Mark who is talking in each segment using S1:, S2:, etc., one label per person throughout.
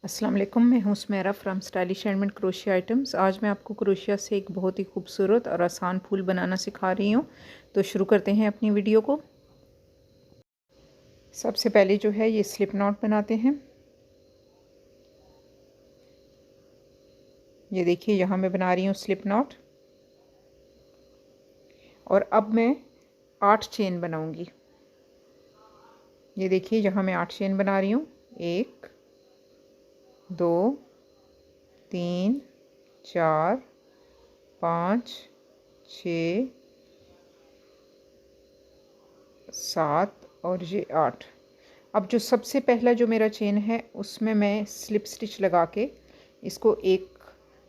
S1: अस्सलाम वालेकुम, मैं हूँ Sumera from stylish handmade crochet items. आज मैं आपको क्रोशिया से एक बहुत ही खूबसूरत और आसान फूल बनाना सिखा रही हूँ। तो शुरू करते हैं अपनी वीडियो को। सबसे पहले जो है ये स्लिप नॉट बनाते हैं। ये देखिए यहाँ मैं बना रही हूँ स्लिप नॉट। और अब मैं 8 चेन बनाऊँगी। ये देखिए यहाँ मैं 8 चेन बना रही हूँ। 1 2 3 4 5 6 7 और ये 8। अब जो सबसे पहला जो मेरा चेन है उसमें मैं स्लिप स्टिच लगा के इसको एक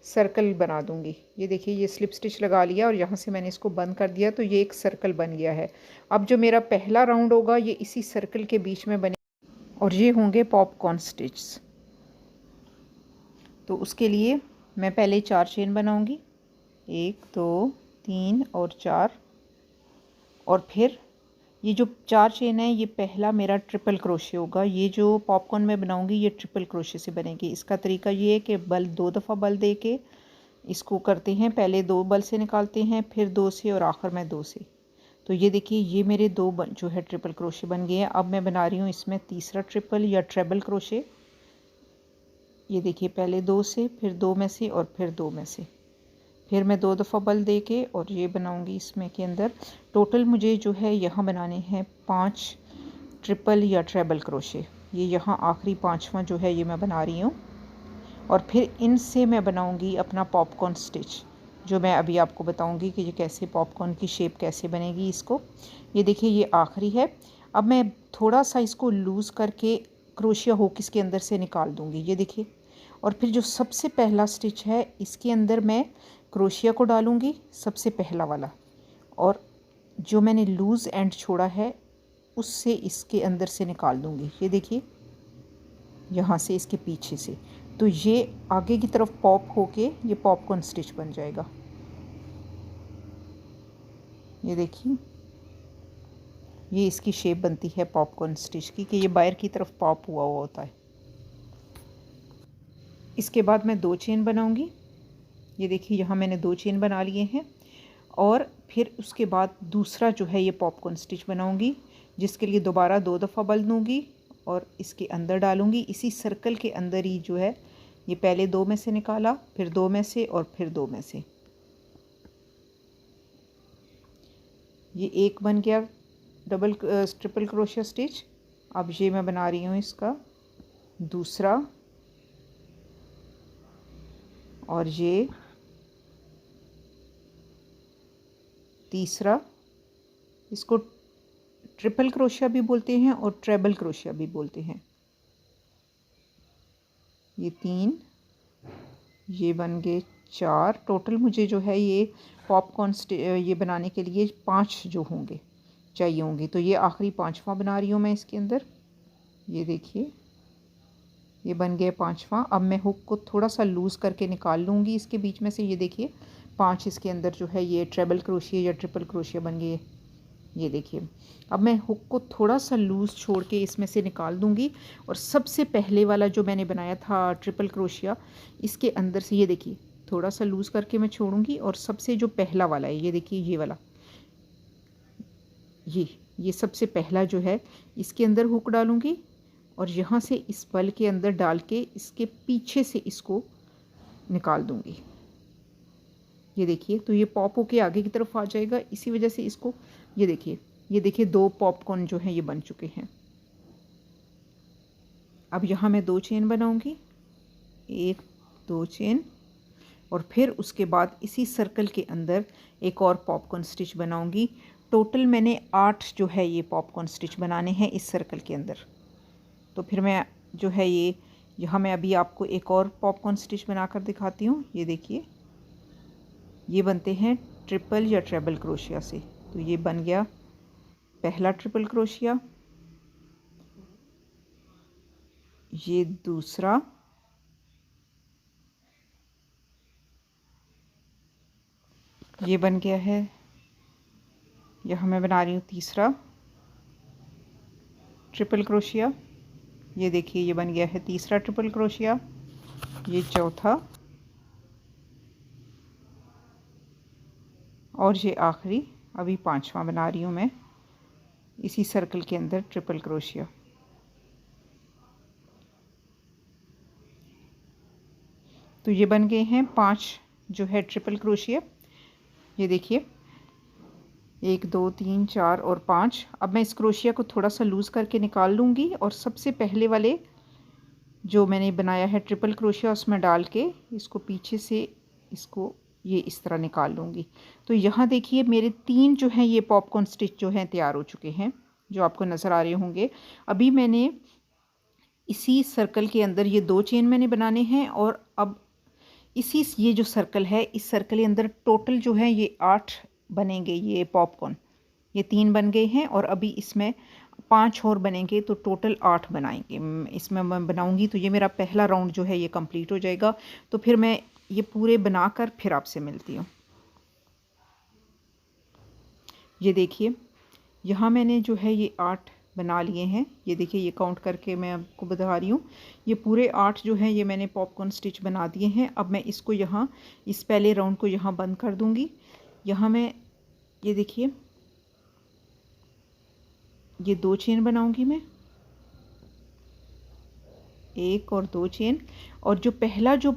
S1: सर्कल बना दूंगी। ये देखिए ये स्लिप स्टिच लगा लिया और यहाँ से मैंने इसको बंद कर दिया तो ये एक सर्कल बन गया है। अब जो मेरा पहला राउंड होगा ये इसी सर्कल के बीच में बने और ये होंगे पॉपकॉर्न स्टिच। तो उसके लिए मैं पहले 4 चेन बनाऊंगी, 1 2 3 और 4। और फिर ये जो 4 चेन है ये पहला मेरा ट्रिपल क्रोशे होगा। ये जो पॉपकॉर्न मैं बनाऊंगी ये ट्रिपल क्रोशे से बनेगी। इसका तरीका ये है कि बल 2 दफ़ा बल दे के इसको करते हैं। पहले 2 बल से निकालते हैं, फिर 2 से और आखिर में 2 से। तो ये देखिए ये मेरे 2 जो है ट्रिपल क्रोशे बन गए हैं। अब मैं बना रही हूँ इसमें तीसरा ट्रिपल या ट्रेबल क्रोशे। ये देखिए पहले 2 से, फिर 2 में से और फिर 2 में से, फिर मैं 2 दफ़ा बल दे के और ये बनाऊंगी इसमें के अंदर। टोटल मुझे जो है यहाँ बनाने हैं 5 ट्रिपल या ट्रेबल क्रोशे। ये यहाँ आखिरी 5वां जो है ये मैं बना रही हूँ। और फिर इनसे मैं बनाऊंगी अपना पॉपकॉर्न स्टिच, जो मैं अभी आपको बताऊंगी कि ये कैसे पॉपकॉर्न की शेप कैसे बनेगी इसको। ये देखिए ये आखिरी है। अब मैं थोड़ा सा इसको लूज़ करके क्रोशिया हुक इसके अंदर से निकाल दूँगी। ये देखिए। और फिर जो सबसे पहला स्टिच है इसके अंदर मैं क्रोशिया को डालूँगी, सबसे पहला वाला। और जो मैंने लूज़ एंड छोड़ा है उससे इसके अंदर से निकाल दूँगी। ये देखिए यहाँ से इसके पीछे से। तो ये आगे की तरफ पॉप होके ये पॉपकॉर्न स्टिच बन जाएगा। ये देखिए ये इसकी शेप बनती है पॉपकॉर्न स्टिच की कि ये बाहर की तरफ पॉप हुआ हुआ होता है। इसके बाद मैं 2 चेन बनाऊंगी। ये देखिए यहाँ मैंने 2 चेन बना लिए हैं। और फिर उसके बाद दूसरा जो है ये पॉपकॉर्न स्टिच बनाऊंगी, जिसके लिए दोबारा 2 दफ़ा बल दूँगी और इसके अंदर डालूँगी। इसी सर्कल के अंदर ही जो है ये पहले 2 में से निकाला, फिर 2 में से और फिर 2 में से। ये एक बन गया डबल ट्रिपल क्रोशिया स्टिच। अब ये मैं बना रही हूँ इसका दूसरा और ये तीसरा। इसको ट्रिपल क्रोशिया भी बोलते हैं और ट्रेबल क्रोशिया भी बोलते हैं। ये 3, ये बन गए 4। टोटल मुझे जो है ये पॉपकॉर्न ये बनाने के लिए 5 जो होंगे चाहिए होंगे। तो ये आखिरी 5वां बना रही हूँ मैं इसके अंदर। ये देखिए ये बन गया 5वां। अब मैं हुक को थोड़ा सा लूज़ करके निकाल लूँगी इसके बीच में से। ये देखिए 5 इसके अंदर जो है ये ट्रेबल क्रोशिया या ट्रिपल क्रोशिया बन गए। ये देखिए अब मैं हुक को थोड़ा सा लूज़ छोड़ के इसमें से निकाल दूँगी और सबसे पहले वाला जो मैंने बनाया था ट्रिपल क्रोशिया इसके अंदर से ये देखिए थोड़ा सा लूज़ करके मैं छोड़ूंगी और सबसे जो पहला वाला है ये देखिए ये वाला, ये सबसे पहला जो है इसके अंदर हुक डालूँगी और यहाँ से इस बल के अंदर डाल के इसके पीछे से इसको निकाल दूँगी। ये देखिए तो ये पॉप होके आगे की तरफ आ जाएगा। इसी वजह से इसको ये देखिए 2 पॉपकॉर्न जो हैं ये बन चुके हैं। अब यहाँ मैं 2 चेन बनाऊंगी, 1 2 चेन। और फिर उसके बाद इसी सर्कल के अंदर एक और पॉपकॉर्न स्टिच बनाऊंगी। टोटल मैंने 8 जो है ये पॉपकॉर्न स्टिच बनाने हैं इस सर्कल के अंदर। तो फिर मैं जो है ये यहाँ मैं अभी आपको एक और पॉपकॉर्न स्टिच बनाकर दिखाती हूँ। ये देखिए ये बनते हैं ट्रिपल या ट्रेबल क्रोशिया से। तो ये बन गया पहला ट्रिपल क्रोशिया, ये दूसरा, ये बन गया है, यहाँ मैं बना रही हूँ तीसरा ट्रिपल क्रोशिया। ये देखिए ये बन गया है तीसरा ट्रिपल क्रोशिया, ये चौथा और ये आखिरी अभी पांचवा बना रही हूँ मैं इसी सर्कल के अंदर ट्रिपल क्रोशिया। तो ये बन गए हैं 5 जो है ट्रिपल क्रोशिया। ये देखिए 1 2 3 4 और 5। अब मैं इस क्रोशिया को थोड़ा सा लूज़ करके निकाल लूँगी और सबसे पहले वाले जो मैंने बनाया है ट्रिपल क्रोशिया उसमें डाल के इसको पीछे से इसको ये इस तरह निकाल लूँगी। तो यहाँ देखिए मेरे 3 जो हैं ये पॉपकॉर्न स्टिच जो हैं तैयार हो चुके हैं, जो आपको नज़र आ रहे होंगे। अभी मैंने इसी सर्कल के अंदर ये 2 चेन मैंने बनाने हैं और अब इसी ये जो सर्कल है इस सर्कल के अंदर टोटल जो है ये 8 बनेंगे ये पॉपकॉर्न। ये 3 बन गए हैं और अभी इसमें 5 और बनेंगे तो टोटल 8 बनाएंगे। इसमें मैं बनाऊंगी तो ये मेरा पहला राउंड जो है ये कंप्लीट हो जाएगा। तो फिर मैं ये पूरे बनाकर फिर आपसे मिलती हूँ। ये देखिए यहाँ मैंने जो है ये 8 बना लिए हैं। ये देखिए ये काउंट करके मैं आपको बता रही हूँ। ये पूरे 8 जो हैं ये मैंने पॉपकॉर्न स्टिच बना दिए हैं। अब मैं इसको यहाँ इस पहले राउंड को यहाँ बंद कर दूँगी। यहाँ मैं ये देखिए ये 2 चेन बनाऊँगी मैं, 1 और 2 चेन। और जो पहला जो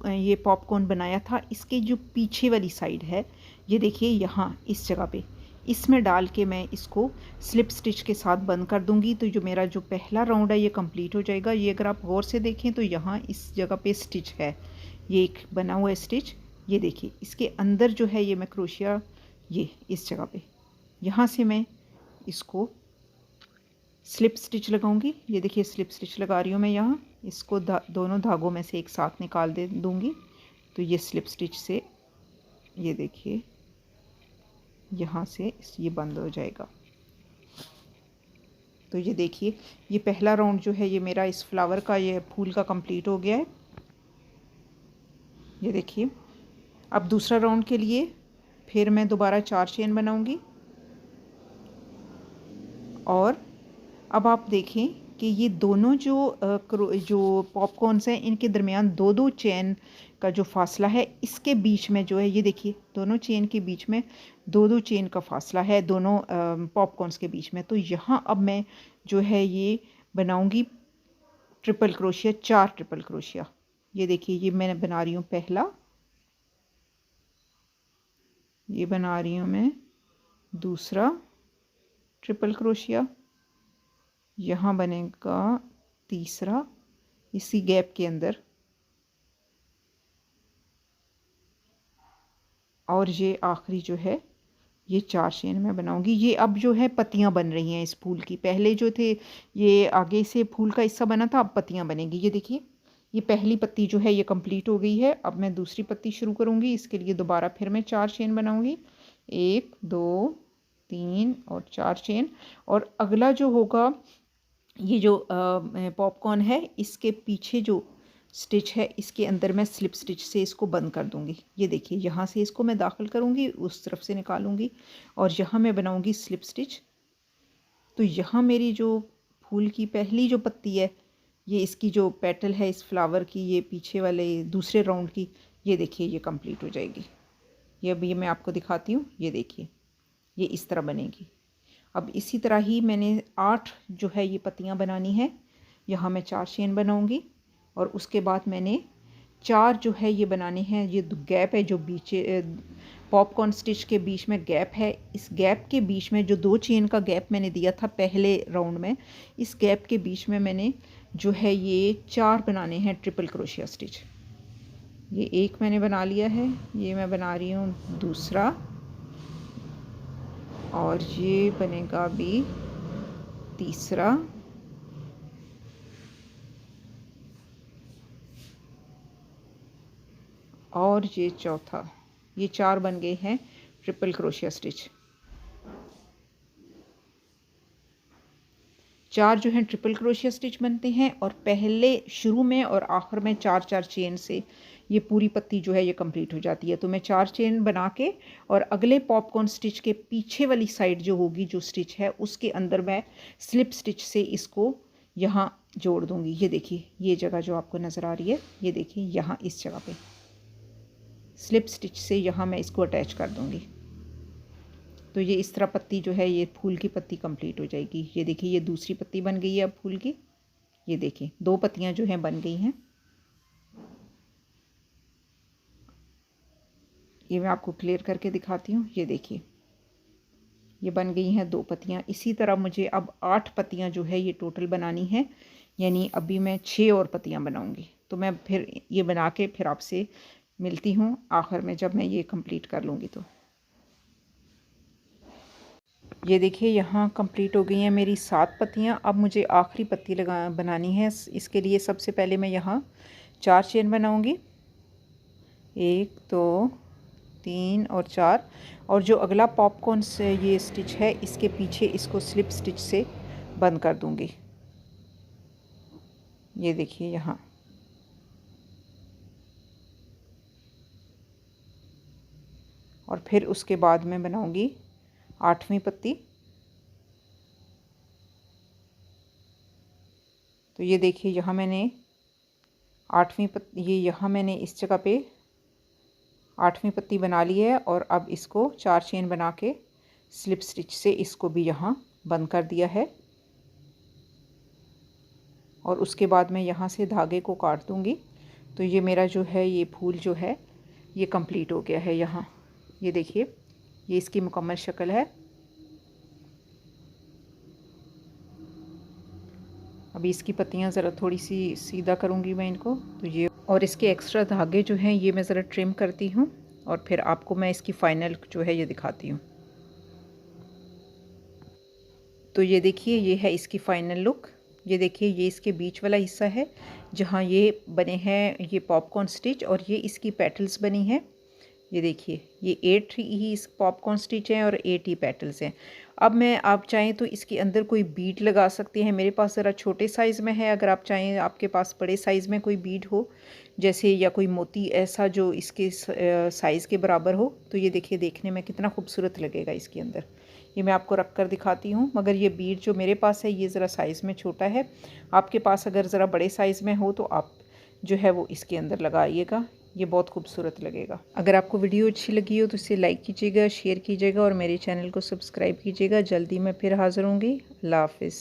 S1: ये पॉपकॉर्न बनाया था इसके जो पीछे वाली साइड है ये देखिए यहाँ इस जगह पे इसमें डाल के मैं इसको स्लिप स्टिच के साथ बंद कर दूंगी। तो जो मेरा जो पहला राउंड है ये कंप्लीट हो जाएगा। ये अगर आप गौर से देखें तो यहाँ इस जगह पे स्टिच है, ये एक बना हुआ है स्टिच। ये देखिए इसके अंदर जो है ये मैं क्रोशिया ये इस जगह पे यहाँ से मैं इसको स्लिप स्टिच लगाऊंगी। ये देखिए स्लिप स्टिच लगा रही हूँ मैं यहाँ। इसको दोनों धागों में से एक साथ निकाल दे दूँगी तो ये स्लिप स्टिच से ये देखिए यहाँ से ये बंद हो जाएगा। तो ये देखिए ये पहला राउंड जो है ये मेरा इस फ्लावर का ये फूल का कंप्लीट हो गया है। ये देखिए अब दूसरा राउंड के लिए फिर मैं दोबारा 4 चेन बनाऊंगी और अब आप देखें कि ये दोनों जो पॉपकॉर्न्स हैं इनके दरमियान 2-2 चेन का जो फासला है इसके बीच में जो है ये देखिए दोनों चेन के बीच में 2-2 चेन का फासला है दोनों पॉपकॉर्न्स के बीच में। तो यहाँ अब मैं जो है ये बनाऊंगी ट्रिपल क्रोशिया, 4 ट्रिपल क्रोशिया। ये देखिए ये मैं बना रही हूँ पहला, ये बना रही हूँ मैं दूसरा ट्रिपल क्रोशिया, यहाँ बनेगा तीसरा इसी गैप के अंदर और ये आखिरी जो है ये 4 चेन मैं बनाऊंगी। ये अब जो है पत्तियां बन रही हैं इस फूल की। पहले जो थे ये आगे से फूल का हिस्सा बना था, अब पत्तियां बनेंगी। ये देखिए ये पहली पत्ती जो है ये कंप्लीट हो गई है। अब मैं दूसरी पत्ती शुरू करूंगी। इसके लिए दोबारा फिर मैं 4 चेन बनाऊंगी, 1 2 3 और 4 चेन। और अगला जो होगा ये जो पॉपकॉर्न है इसके पीछे जो स्टिच है इसके अंदर मैं स्लिप स्टिच से इसको बंद कर दूंगी। ये देखिए यहाँ से इसको मैं दाखिल करूँगी, उस तरफ से निकालूंगी और यहाँ मैं बनाऊंगी स्लिप स्टिच। तो यहाँ मेरी जो फूल की पहली जो पत्ती है ये इसकी जो पेटल है इस फ्लावर की ये पीछे वाले दूसरे राउंड की ये देखिए ये कंप्लीट हो जाएगी। ये अभी मैं आपको दिखाती हूँ। ये देखिए ये इस तरह बनेगी। अब इसी तरह ही मैंने 8 जो है ये पत्तियां बनानी है। यहाँ मैं 4 चेन बनाऊंगी और उसके बाद मैंने 4 जो है ये बनाने हैं। ये गैप है जो बीच पॉपकॉर्न स्टिच के बीच में गैप है, इस गैप के बीच में जो 2 चेन का गैप मैंने दिया था पहले राउंड में, इस गैप के बीच में मैंने जो है ये 4 बनाने हैं ट्रिपल क्रोशिया स्टिच। ये एक मैंने बना लिया है, ये मैं बना रही हूँ दूसरा और ये बनेगा भी तीसरा और ये चौथा। ये 4 बन गए हैं ट्रिपल क्रोशिया स्टिच। 4 जो हैं ट्रिपल क्रोशिया स्टिच बनते हैं और पहले शुरू में और आखिर में 4-4 चेन से ये पूरी पत्ती जो है ये कंप्लीट हो जाती है। तो मैं 4 चेन बना के और अगले पॉपकॉर्न स्टिच के पीछे वाली साइड जो होगी जो स्टिच है उसके अंदर मैं स्लिप स्टिच से इसको यहाँ जोड़ दूँगी। ये देखिए ये जगह जो आपको नज़र आ रही है, ये देखिए यहाँ इस जगह पे स्लिप स्टिच से यहाँ मैं इसको अटैच कर दूँगी। तो ये इस तरह पत्ती जो है, ये फूल की पत्ती कंप्लीट हो जाएगी। ये देखिए ये दूसरी पत्ती बन गई है अब फूल की। ये देखिए 2 पत्तियाँ जो हैं बन गई हैं। ये मैं आपको क्लियर करके दिखाती हूँ। ये देखिए ये बन गई हैं 2 पत्तियाँ। इसी तरह मुझे अब 8 पत्तियाँ जो है ये टोटल बनानी है, यानी अभी मैं 6 और पत्तियाँ बनाऊँगी। तो मैं फिर ये बना के फिर आपसे मिलती हूँ आखिर में, जब मैं ये कंप्लीट कर लूँगी। तो ये देखिए यहाँ कंप्लीट हो गई हैं मेरी 7 पत्तियाँ। अब मुझे आखिरी पत्ती बनानी है। इसके लिए सबसे पहले मैं यहाँ 4 चेन बनाऊँगी, 1 2 3 और 4। और जो अगला पॉपकॉर्न से ये स्टिच है, इसके पीछे इसको स्लिप स्टिच से बंद कर दूँगी। ये देखिए यहाँ और फिर उसके बाद मैं बनाऊँगी 8वीं पत्ती। तो ये देखिए यहाँ मैंने 8वीं पत्ती, ये यहाँ मैंने इस जगह पे 8वीं पत्ती बना ली है और अब इसको 4 चेन बना के स्लिप स्टिच से इसको भी यहाँ बंद कर दिया है। और उसके बाद मैं यहाँ से धागे को काट दूँगी। तो ये मेरा जो है ये फूल जो है ये कंप्लीट हो गया है। यहाँ ये देखिए ये इसकी मुकम्मल शक्ल है। अभी इसकी पत्तियाँ ज़रा थोड़ी सी सीधा करूँगी मैं इनको। तो ये और इसके एक्स्ट्रा धागे जो हैं ये मैं ज़रा ट्रिम करती हूँ और फिर आपको मैं इसकी फ़ाइनल जो है ये दिखाती हूँ। तो ये देखिए ये है इसकी फ़ाइनल लुक। ये देखिए ये इसके बीच वाला हिस्सा है जहाँ ये बने हैं ये पॉपकॉर्न स्टिच, और ये इसकी पेटल्स बनी है। ये देखिए ये 8 ही इस पॉपकॉर्न स्टिच हैं और 8 ही पेटल्स हैं। अब मैं आप चाहें तो इसके अंदर कोई बीड लगा सकते हैं। मेरे पास ज़रा छोटे साइज़ में है, अगर आप चाहें आपके पास बड़े साइज़ में कोई बीड हो जैसे, या कोई मोती ऐसा जो इसके साइज़ के बराबर हो, तो ये देखिए देखने में कितना खूबसूरत लगेगा इसके अंदर। ये मैं आपको रख कर दिखाती हूँ, मगर ये बीड जो मेरे पास है ये ज़रा साइज़ में छोटा है। आपके पास अगर ज़रा बड़े साइज़ में हो तो आप जो है वो इसके अंदर लगाइएगा, ये बहुत खूबसूरत लगेगा। अगर आपको वीडियो अच्छी लगी हो तो इसे लाइक कीजिएगा, शेयर कीजिएगा और मेरे चैनल को सब्सक्राइब कीजिएगा। जल्दी मैं फिर हाज़िर होंगी। अल्लाह हाफ़िज़।